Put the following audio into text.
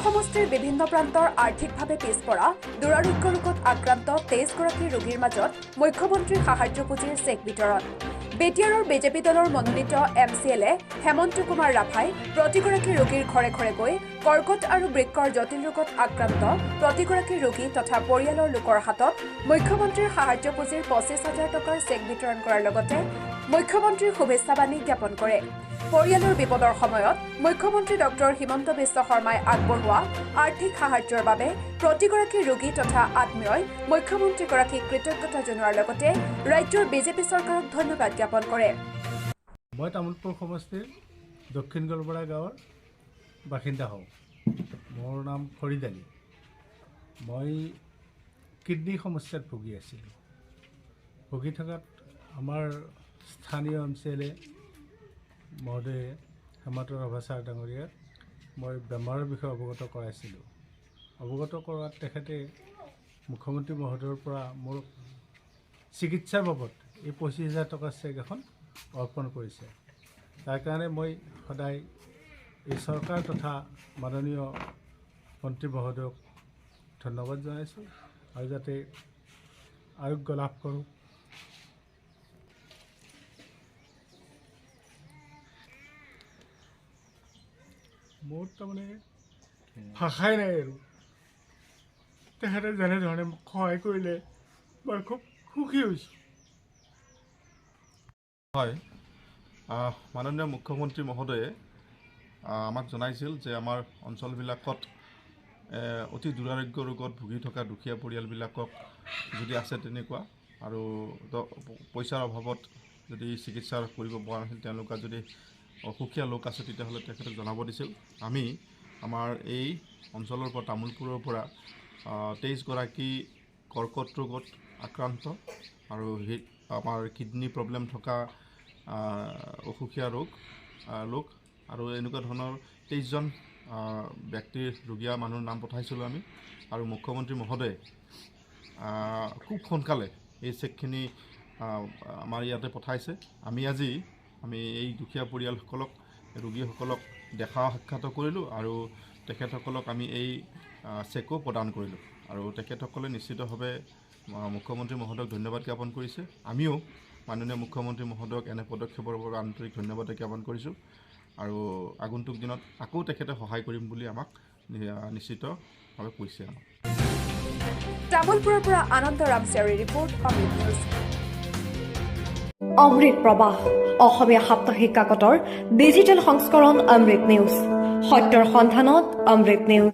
সমষ্টিৰ বিভিন্ন প্ৰান্তৰ আৰ্থিকভাৱে পিছপৰা দুৰাৰোগ্য ৰোগত আক্ৰান্ত 23গৰাকী ৰোগীৰ মাজত মুখ্যমন্ত্ৰী সাহায্য পুঁজিৰ চেক বিতৰণ। বেটিয়াৰৰ বিজেপি দলৰ মনোনীত MCLA হেমন্ত কুমাৰ ৰাভাই প্ৰতিগৰাকী ৰোগীৰ ঘৰে ঘৰে গৈ কৰ্কট আৰু বৃক্কৰ জটিল ৰোগত আক্ৰান্ত প্ৰতিগৰাকী ৰোগী তথা পৰিয়ালৰ লোকৰ হাতত মুখ্যমন্ত্ৰীৰ সাহায্য পুঁজিৰ 25,000 টকাৰ চেক বিতৰণ কৰাৰ লগতে মুখ্যমন্ত্ৰীৰ শুভেচ্ছা বাণী জ্ঞাপন কৰে। পৰিয়ালৰ বিপদৰ সময়ত মুখ্যমন্ত্ৰী ডক্টৰ হিমন্ত বিশ্ব শৰ্মাই আগবঢ়োৱা আৰ্থিক সাহায্যৰ বাবে প্ৰতিগৰাকী ৰোগী তথা আত্মীয়ই মুখ্যমন্ত্ৰীগৰাকীক কৃতজ্ঞতা জনোৱাৰ লগতে ৰাজ্যৰ বিজেপি চৰকাৰক ধন্যবাদ জ্ঞাপন কৰে। মই তামোলপুৰ সমষ্টিৰ দক্ষিণ গলবৰা গাঁৱৰ বাসিন্দা হওঁ। মোৰ নাম ফৰিদ আলী। মই কিডনী সমস্যাত ভুগি আছিলোঁ। ভুগি থকাত আমাৰ স্থানীয় MCLA মহোদয়ে হেমন্ত ৰাভা ছাৰ ডাঙৰীয়াক মই বেমাৰৰ বিষয়ে অৱগত কৰাইছিলোঁ। অৱগত কৰাত তেখেতে মুখ্যমন্ত্ৰী মহোদয়ৰ পৰা মোৰ চিকিৎসাৰ বাবদ এই 25,000 টকাৰ চেক এখন অৰ্পণ কৰিছে। তাৰ কাৰণে মই সদায় এই চৰকাৰ তথা মাননীয় মন্ত্ৰী মহোদয়ক ধন্যবাদ জনাইছোঁ আৰু যাতে আৰোগ্য লাভ কৰোঁ। মোৰ তাৰমানে ভাষাই নাই আৰু তেখেতে যেনেধৰণে মোক সহায় কৰিলে মই খুব সুখী হৈছোঁ। হয়, মাননীয় মুখ্যমন্ত্ৰী মহোদয়ে আমাক জনাইছিল যে আমাৰ অঞ্চলবিলাকত অতি দুৰাৰোগ্য ৰোগত ভুগি থকা দুখীয়া পৰিয়ালবিলাকক যদি আছে তেনেকুৱা আৰু পইচাৰ অভাৱত যদি চিকিৎসা কৰিব পৰা নাছিল, তেওঁলোকৰ যদি অসুখীয়া লোক আছে তেতিয়াহ'লে তেখেতক জনাব দিছিল। আমি আমাৰ এই অঞ্চলৰ পৰা তামোলপুৰৰ পৰা 23গৰাকী কৰ্কট ৰোগত আক্ৰান্ত আৰু আমাৰ কিডনী প্ৰব্লেম থকা অসুখীয়া লোক আৰু এনেকুৱা ধৰণৰ 23জন ব্যক্তিৰ ৰোগীয়া মানুহৰ নাম পঠাইছিলোঁ আমি। আৰু মুখ্যমন্ত্ৰী মহোদয়ে খুব সোনকালে এই চেকখিনি আমাৰ ইয়াতে পঠাইছে। আমি এই দুখীয়া পৰিয়ালসকলক ৰোগীসকলক দেখা সাক্ষাৎ কৰিলোঁ আৰু তেখেতসকলক আমি এই চেকো প্ৰদান কৰিলোঁ আৰু তেখেতসকলে নিশ্চিতভাৱে মুখ্যমন্ত্ৰী মহোদয়ক ধন্যবাদ জ্ঞাপন কৰিছে। আমিও মাননীয় মুখ্যমন্ত্ৰী মহোদয়ক এনে পদক্ষেপৰ বাবে আন্তৰিক ধন্যবাদ জ্ঞাপন কৰিছোঁ আৰু আগন্তুক দিনত আকৌ তেখেতে সহায় কৰিম বুলি আমাক নিশ্চিতভাৱে কৈছে। তামোলপুৰৰ পৰা আনন্দ ৰামচিয়াৰীৰ ৰিপৰ্ট, অমৃত নিউজ। অমৃত প্ৰবাহ অসমীয়া সাপ্তাহিক কাকতৰ ডিজিটেল সংস্কৰণ অমৃত নিউজ, সত্যৰ সন্ধানত অমৃত নিউজ।